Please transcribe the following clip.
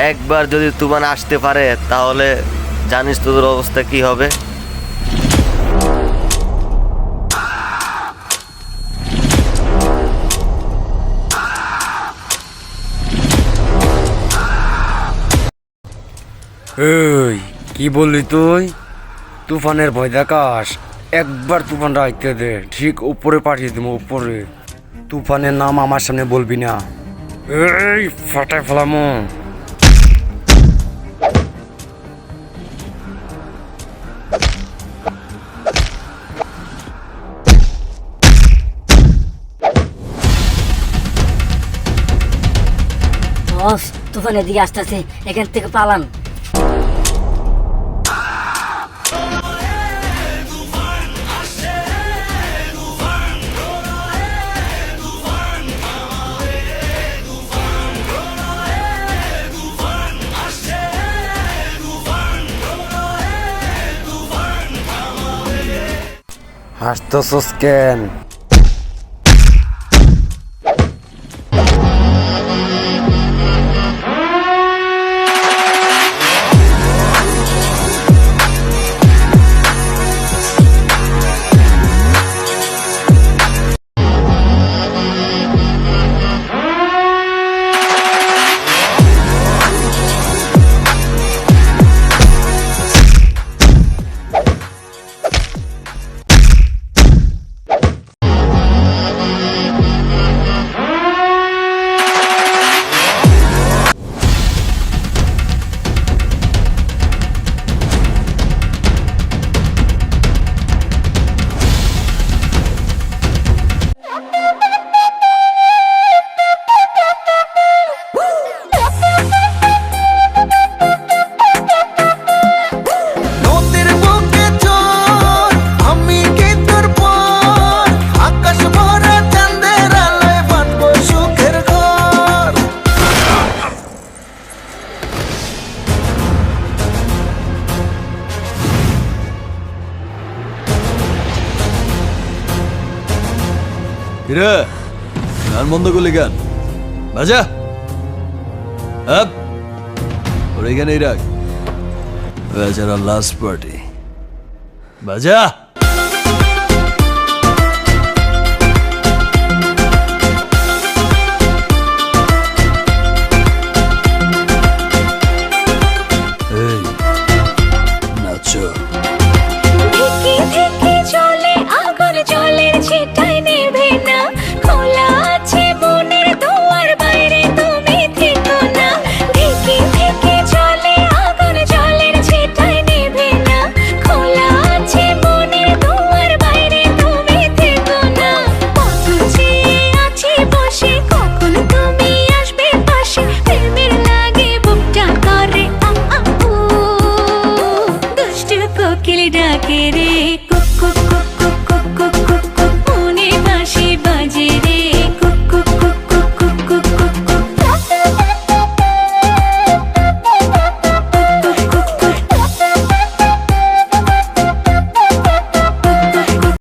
একবার যদি তুফান আসতে পারে তাহলে জানিস তোদের অবস্থা কি হবে। এই কি বললি তুই? তুফানের ভয় দেখাস? একবার তুফান রাখতে দে, ঠিক উপরে পাঠিয়ে দেবো উপরে। তুফানের নাম আমার সামনে বলবি না, এই ফাটায় ফেলামো। বস, তুফানের দিকে আসতেছে, এখান থেকে পালান। হাসতেছস কেন? কিরে গান বন্ধ করলি গান বাজা আপ ওর এখানেই রাখ বেচারা লাস্ট পার্টি বাজা এই নাচো ডাকে রে।